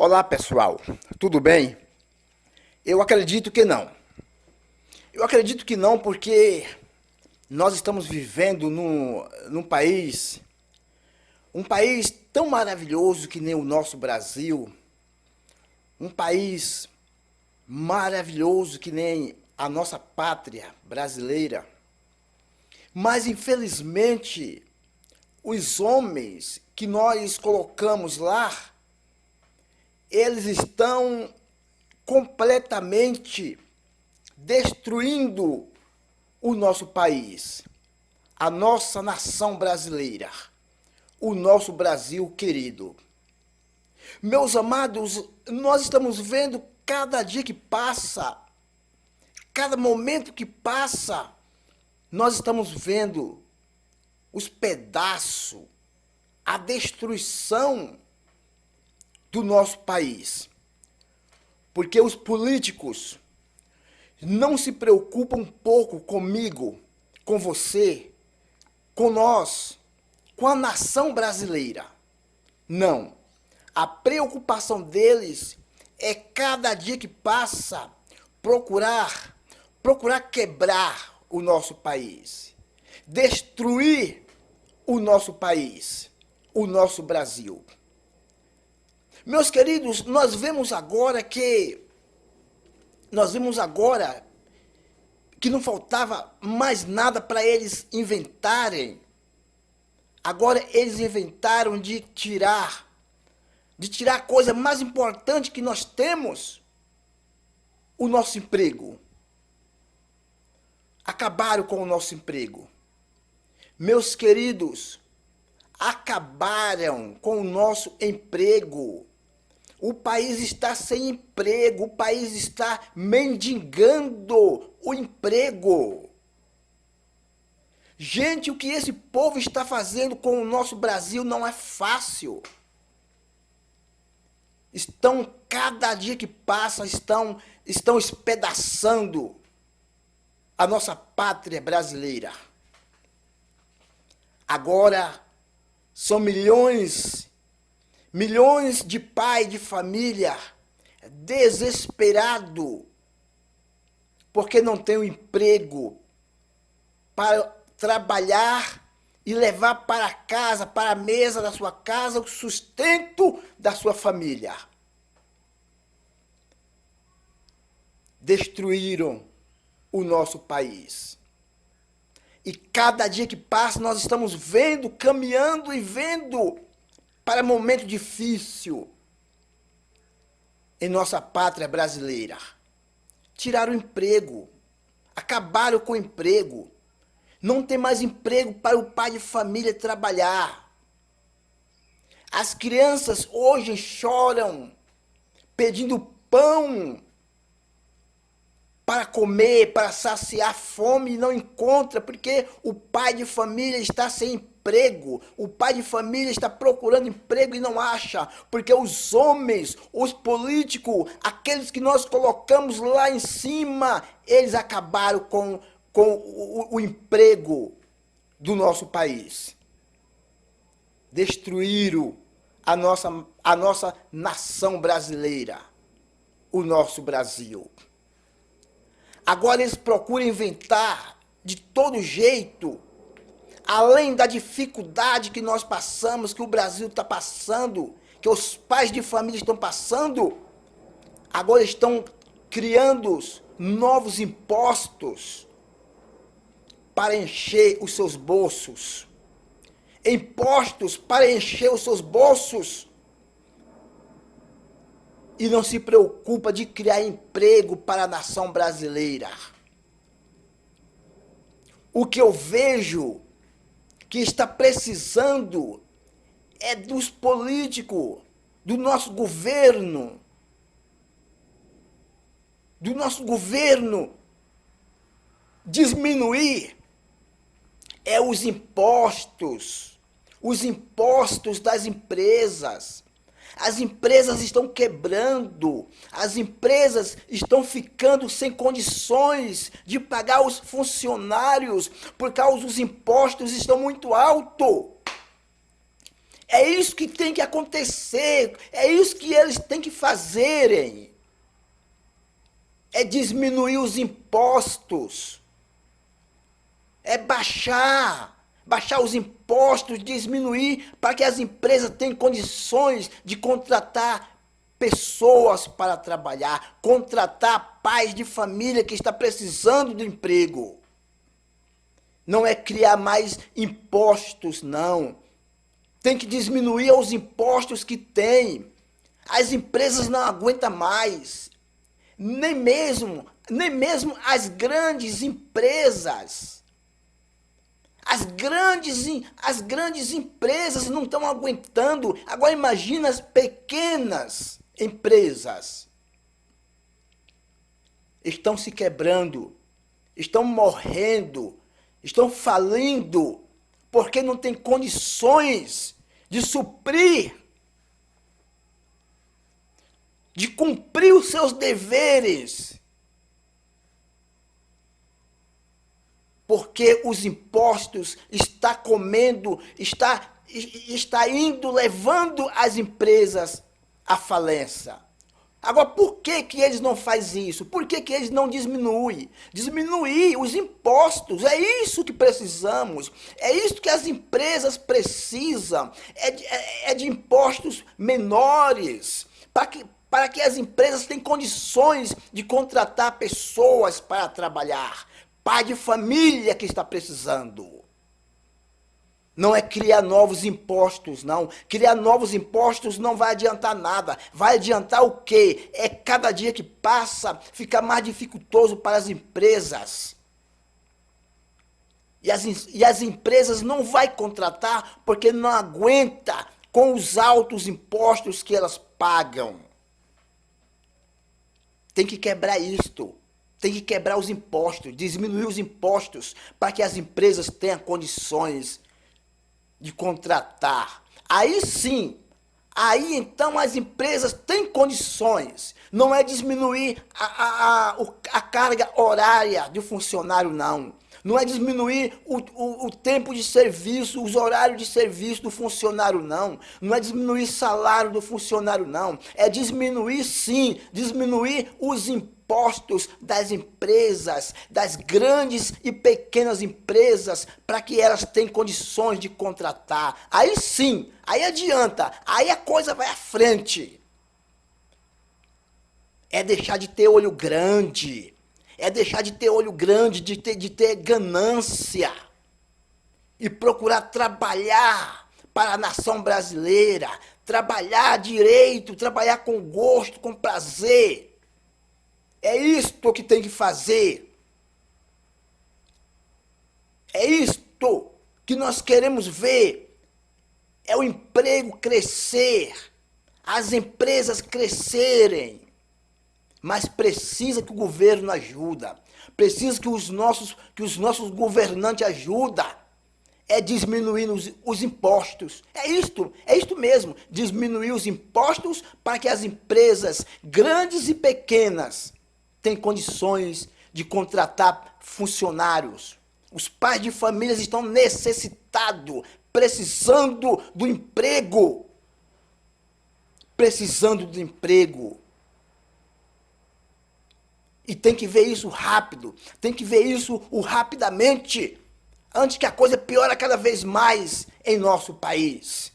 Olá, pessoal. Tudo bem? Eu acredito que não. Eu acredito que não porque nós estamos vivendo num um país tão maravilhoso que nem o nosso Brasil, um país maravilhoso que nem a nossa pátria brasileira. Mas, infelizmente, os homens que nós colocamos lá, eles estão completamente destruindo o nosso país, a nossa nação brasileira, o nosso Brasil querido. Meus amados, nós estamos vendo cada dia que passa, cada momento que passa, nós estamos vendo os pedaços, a destruição do nosso país. Porque os políticos não se preocupam um pouco comigo, com você, com nós, com a nação brasileira. Não. A preocupação deles é cada dia que passa procurar quebrar o nosso país, destruir o nosso país, o nosso Brasil. Meus queridos, nós vemos agora que não faltava mais nada para eles inventarem. Agora eles inventaram de tirar a coisa mais importante que nós temos, o nosso emprego. Acabaram com o nosso emprego. Meus queridos, acabaram com o nosso emprego. O país está sem emprego, o país está mendigando o emprego. Gente, o que esse povo está fazendo com o nosso Brasil não é fácil. Cada dia que passa, estão espedaçando a nossa pátria brasileira. Agora, são milhões de pais de família desesperados porque não tem um emprego para trabalhar e levar para casa, para a mesa da sua casa, o sustento da sua família. Destruíram o nosso país. E cada dia que passa, nós estamos vendo, caminhando e vendo para momento difícil em nossa pátria brasileira. Tiraram o emprego, acabaram com o emprego. Não tem mais emprego para o pai de família trabalhar. As crianças hoje choram pedindo pão para comer, para saciar a fome e não encontra, porque o pai de família está sem emprego. O pai de família está procurando emprego e não acha, porque os homens, os políticos, aqueles que nós colocamos lá em cima, eles acabaram com o emprego do nosso país. Destruíram a nossa nação brasileira, o nosso Brasil. Agora eles procuram inventar de todo jeito, além da dificuldade que nós passamos, que o Brasil está passando, que os pais de família estão passando, agora estão criando novos impostos para encher os seus bolsos. Impostos para encher os seus bolsos. E não se preocupa de criar emprego para a nação brasileira. O que eu vejo que está precisando é dos políticos, do nosso governo diminuir os impostos das empresas. As empresas estão quebrando, as empresas estão ficando sem condições de pagar os funcionários, por causa dos impostos estão muito altos. É isso que tem que acontecer, é isso que eles têm que fazerem. É diminuir os impostos, é baixar os impostos, diminuir para que as empresas tenham condições de contratar pessoas para trabalhar, contratar pais de família que está precisando de emprego. Não é criar mais impostos, não. Tem que diminuir os impostos que tem. As empresas não aguentam mais. Nem mesmo as grandes empresas. As grandes empresas não estão aguentando. Agora imagina as pequenas empresas. Estão se quebrando, estão morrendo, estão falindo, porque não tem condições de suprir, de cumprir os seus deveres. Porque os impostos está comendo, está indo, levando as empresas à falência. Agora, por que eles não fazem isso? Por que eles não diminuem? Diminuir os impostos, é isso que precisamos. É isso que as empresas precisam. É de impostos menores, para que as empresas tenham condições de contratar pessoas para trabalhar. Pai de família que está precisando. Não é criar novos impostos, não. Criar novos impostos não vai adiantar nada. Vai adiantar o quê? É cada dia que passa ficar mais dificultoso para as empresas. E as empresas não vão contratar porque não aguenta com os altos impostos que elas pagam. Tem que quebrar isto. Tem que quebrar os impostos, diminuir os impostos para que as empresas tenham condições de contratar. Aí sim, aí então as empresas têm condições. Não é diminuir a carga horária do funcionário, não. Não é diminuir o tempo de serviço, os horários de serviço do funcionário, não. Não é diminuir o salário do funcionário, não. É diminuir, sim, diminuir os impostos das empresas, das grandes e pequenas empresas, para que elas tenham condições de contratar. Aí sim, aí adianta, aí a coisa vai à frente. É deixar de ter olho grande. É deixar de ter olho grande, de ter ganância. E procurar trabalhar para a nação brasileira. Trabalhar direito, trabalhar com gosto, com prazer. É isto que tem que fazer. É isto que nós queremos ver. É o emprego crescer. As empresas crescerem. Mas precisa que o governo ajuda. Precisa que os nossos governantes ajudem. É diminuir os impostos. É isto mesmo. Diminuir os impostos para que as empresas grandes e pequenas tenham condições de contratar funcionários. Os pais de famílias estão necessitados, precisando do emprego. Precisando do emprego. E tem que ver isso rápido, tem que ver isso rapidamente, antes que a coisa piore cada vez mais em nosso país.